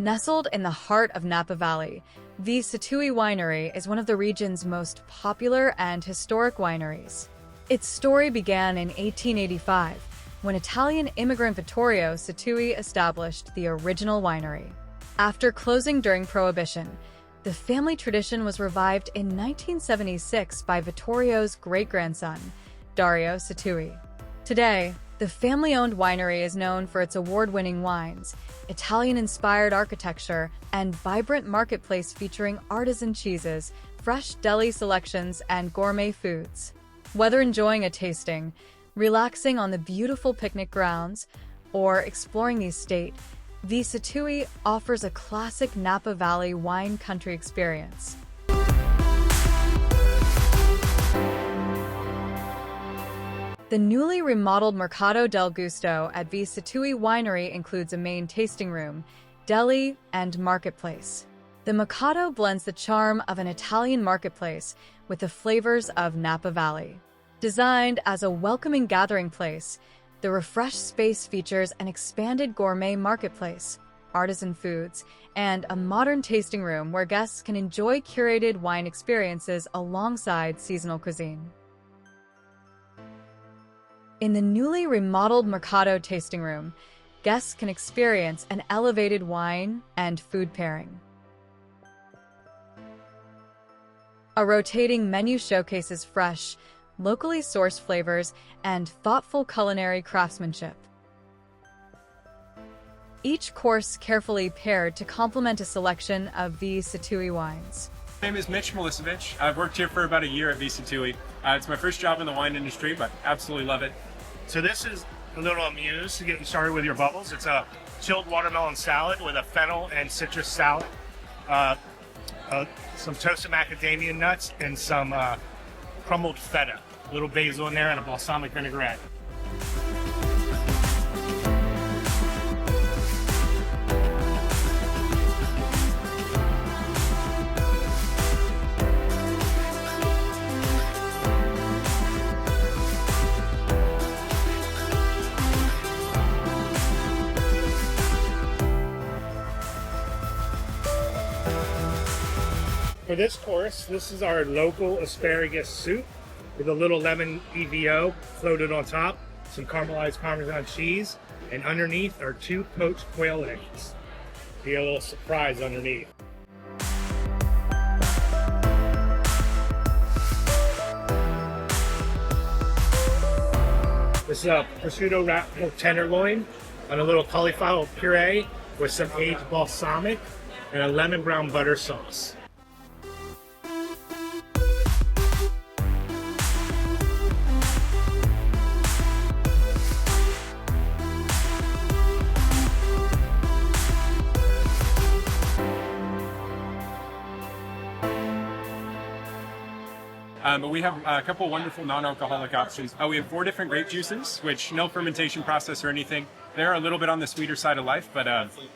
Nestled in the heart of Napa Valley, the Sattui Winery is one of the region's most popular and historic wineries. Its story began in 1885, when Italian immigrant Vittorio Sattui established the original winery. After closing during Prohibition, the family tradition was revived in 1976 by Vittorio's great-grandson, Dario Sattui. Today, the family-owned winery is known for its award-winning wines, Italian-inspired architecture, and vibrant marketplace featuring artisan cheeses, fresh deli selections, and gourmet foods. Whether enjoying a tasting, relaxing on the beautiful picnic grounds, or exploring the estate, the Sattui offers a classic Napa Valley wine country experience. The newly remodeled Mercato del Gusto at the Sattui Winery includes a main tasting room, deli, and marketplace. The Mercato blends the charm of an Italian marketplace with the flavors of Napa Valley. Designed as a welcoming gathering place, the refreshed space features an expanded gourmet marketplace, artisan foods, and a modern tasting room where guests can enjoy curated wine experiences alongside seasonal cuisine. In the newly remodeled Mercato tasting room, guests can experience an elevated wine and food pairing. A rotating menu showcases fresh, locally sourced flavors and thoughtful culinary craftsmanship. Each course carefully paired to complement a selection of the Sattui wines. My name is Mitch Milisevich. I've worked here for about a year at Sattui. It's my first job in the wine industry, but absolutely love it. So this is a little amuse to get you started with your bubbles. It's a chilled watermelon salad with a fennel and citrus salad, some toasted macadamia nuts, and some crumbled feta. A little basil in there and a balsamic vinaigrette. For this course, this is our local asparagus soup with a little lemon EVO floated on top, some caramelized Parmesan cheese, and underneath are 2 poached quail eggs. You get a little surprise underneath. This is a prosciutto wrapped pork tenderloin on a little cauliflower puree with some aged balsamic and a lemon brown butter sauce. But we have a couple wonderful non-alcoholic options. We have 4 different grape juices, which no fermentation process or anything. They're a little bit on the sweeter side of life, but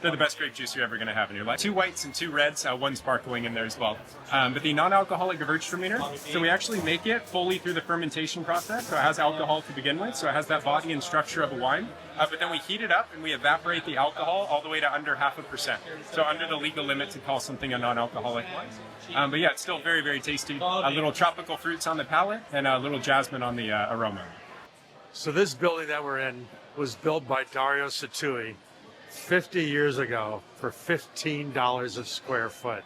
they're the best grape juice you're ever going to have in your life. 2 whites and 2 reds, 1 sparkling in there as well. But the non-alcoholic Gewürztraminer, so we actually make it fully through the fermentation process. So it has alcohol to begin with, so it has that body and structure of a wine. But then we heat it up and we evaporate the alcohol all the way to under 0.5%. So under the legal limit to call something a non-alcoholic wine. But yeah, it's still very, very tasty. A little tropical fruits on the palate and a little jasmine on the aroma. So this building that we're in was built by Dario Sattui 50 years ago for $15 a square foot.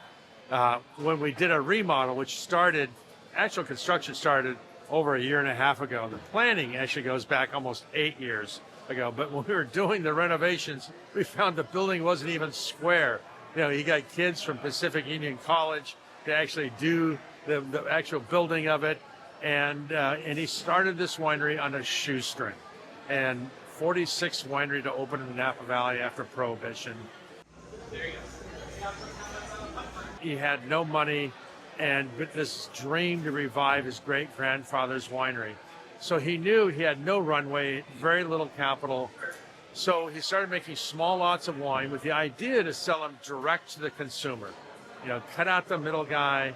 When we did a remodel, which started, actual construction started over a year and a half ago. The planning actually goes back almost 8 years ago. But when we were doing the renovations, we found the building wasn't even square. You know, you got kids from Pacific Union College to actually do the actual building of it. And he started this winery on a shoestring. And 46th winery to open in the Napa Valley after Prohibition. He had no money and this dream to revive his great-grandfather's winery. So he knew he had no runway, very little capital. So he started making small lots of wine with the idea to sell them direct to the consumer. You know, cut out the middle guy,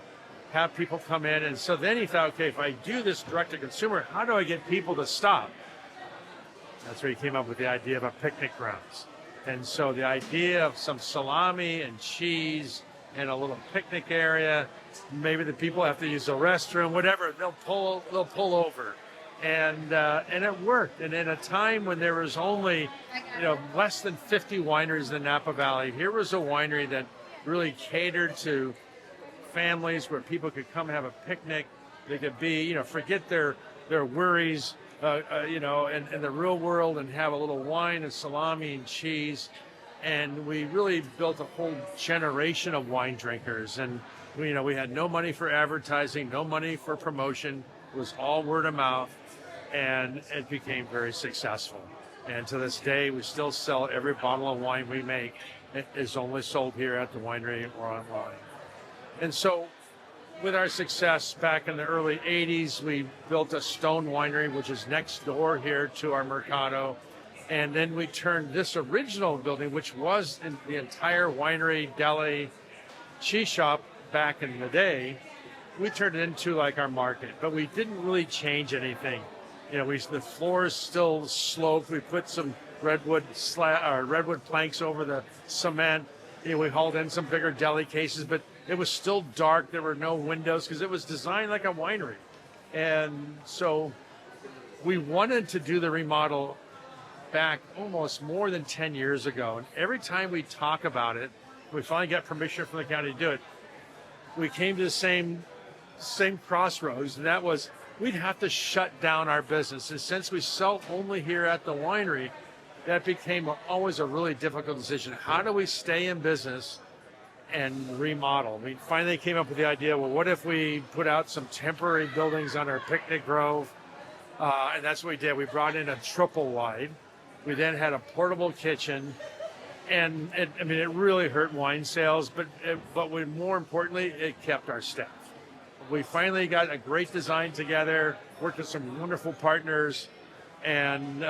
have people come in. And so then he thought, okay, if I do this direct to consumer, how do I get people to stop? That's where he came up with the idea of a picnic grounds. And so the idea of some salami and cheese and a little picnic area, maybe the people have to use the restroom, whatever, they'll pull over. And it worked. And in a time when there was only, less than 50 wineries in the Napa Valley, here was a winery that really catered to families where people could come have a picnic. They could be, forget their worries, in the real world and have a little wine and salami and cheese. And we really built a whole generation of wine drinkers. And, we had no money for advertising, no money for promotion. It was all word of mouth. And it became very successful. And to this day, we still sell every bottle of wine we make. It is only sold here at the winery or online. And so with our success back in the early 80s, we built a stone winery, which is next door here to our Mercado. And then we turned this original building, which was in the entire winery, deli, cheese shop back in the day, we turned it into like our market. But we didn't really change anything. The floors still sloped. We put some redwood planks over the cement. We hauled in some bigger deli cases, but it was still dark. There were no windows because it was designed like a winery. And so we wanted to do the remodel back almost more than 10 years ago. And every time we talk about it, we finally got permission from the county to do it. We came to the same crossroads, and that was we'd have to shut down our business. And since we sell only here at the winery, that became always a really difficult decision. How do we stay in business and remodel? We finally came up with the idea, well, what if we put out some temporary buildings on our picnic grove? And that's what we did. We brought in a triple wide. We then had a portable kitchen. And it really hurt wine sales, but more importantly, it kept our staff. We finally got a great design together, worked with some wonderful partners, and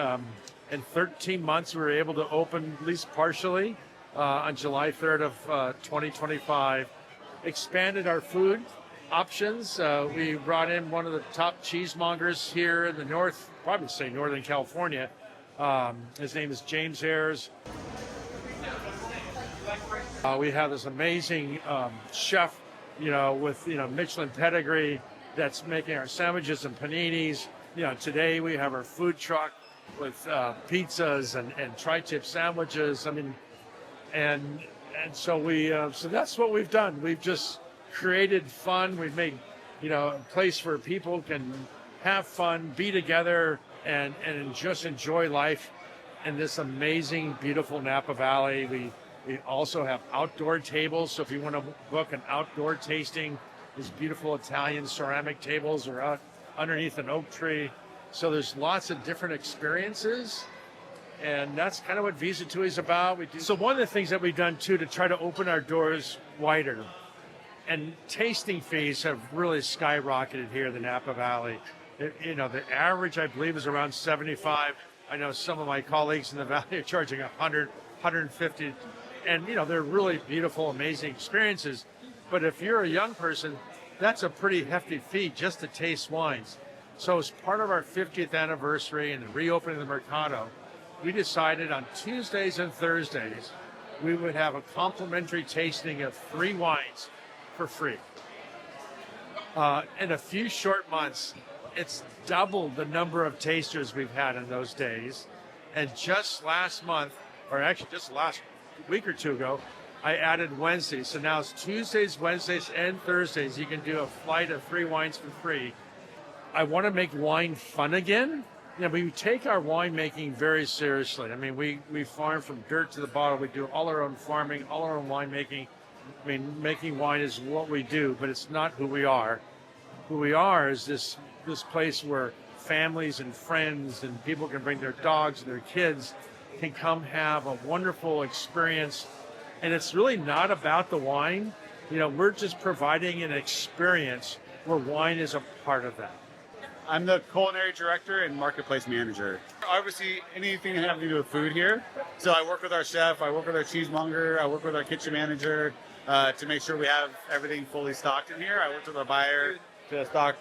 in 13 months we were able to open, at least partially, on July 3rd of 2025. Expanded our food options. We brought in one of the top cheesemongers here in the Northern California. His name is James Ayers. We have this amazing chef, with Michelin pedigree that's making our sandwiches and paninis. Today we have our food truck with pizzas and tri-tip sandwiches. And so that's what we've done. We've just created fun. We've made a place where people can have fun, be together, and just enjoy life in this amazing, beautiful Napa Valley. We also have outdoor tables, so if you want to book an outdoor tasting, these beautiful Italian ceramic tables are out underneath an oak tree. So there's lots of different experiences, and that's kind of what Sattui is about. So one of the things that we've done too to try to open our doors wider, and tasting fees have really skyrocketed here in the Napa Valley. The average, I believe, is around 75. I know some of my colleagues in the valley are charging 100, 150. And, they're really beautiful, amazing experiences. But if you're a young person, that's a pretty hefty fee just to taste wines. So as part of our 50th anniversary and the reopening of the Mercado, we decided on Tuesdays and Thursdays, we would have a complimentary tasting of 3 wines for free. In a few short months, it's doubled the number of tasters we've had in those days. And just last month, or actually just last week or two ago, I added Wednesdays. So now it's Tuesdays, Wednesdays, and Thursdays. You can do a flight of 3 wines for free. I want to make wine fun again. We take our winemaking very seriously. We farm from dirt to the bottle. We do all our own farming, all our own winemaking. Making wine is what we do, but it's not who we are. Who we are is this place where families and friends and people can bring their dogs and their kids, can come have a wonderful experience. And it's really not about the wine. We're just providing an experience where wine is a part of that. I'm the culinary director and marketplace manager. Obviously, anything having to do with food here. So I work with our chef, I work with our cheesemonger, I work with our kitchen manager to make sure we have everything fully stocked in here. I work with our buyer to stock,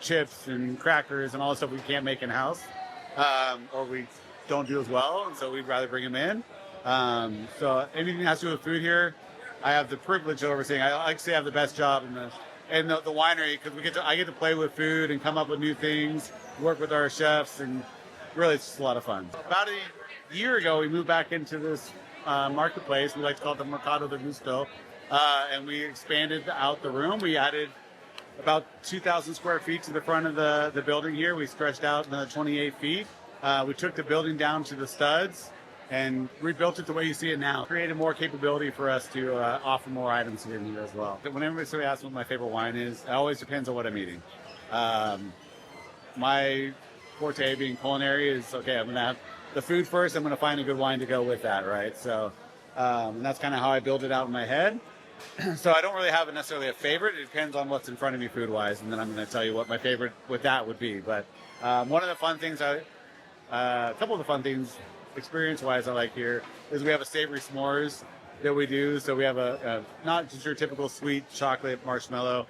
chips and crackers and all the stuff we can't make in-house, or we don't do as well, and so we'd rather bring them in. So anything that has to do with food here, I have the privilege of overseeing. I like to say I have the best job in the winery because I get to play with food and come up with new things, work with our chefs, and really it's just a lot of fun. About a year ago, we moved back into this marketplace. We like to call it the Mercado de Gusto, and we expanded out the room. We added about 2,000 square feet to the front of the building here. We stretched out another 28 feet. We took the building down to the studs and rebuilt it the way you see it now. Created more capability for us to offer more items in here as well. Whenever somebody asks me what my favorite wine is, it always depends on what I'm eating. My forte being culinary is, okay, I'm going to have the food first. I'm going to find a good wine to go with that, right? So, and that's kind of how I build it out in my head. So I don't really have necessarily a favorite. It depends on what's in front of me food-wise, and then I'm going to tell you what my favorite with that would be. But one of the fun things, a couple of the fun things experience-wise I like here is we have a Savory S'mores that we do. So we have a not just your typical sweet chocolate marshmallow.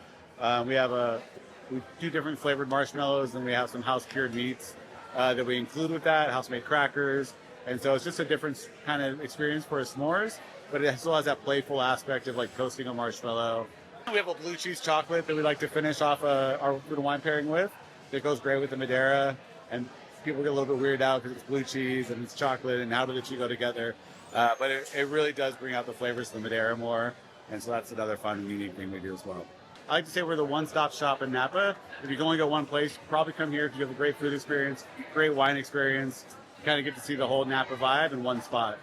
We do different flavored marshmallows, and we have some house-cured meats that we include with that, house-made crackers. And so it's just a different kind of experience for a s'mores, but it still has that playful aspect of like toasting a marshmallow. We have a blue cheese chocolate that we like to finish off our food and wine pairing with. That goes great with the Madeira, and people get a little bit weirded out because it's blue cheese and it's chocolate, and how do the two go together? But it really does bring out the flavors of the Madeira more, and so that's another fun and unique thing we do as well. I like to say we're the one-stop shop in Napa. If you can only go one place, probably come here if you have a great food experience, great wine experience, kind of get to see the whole Napa vibe in one spot.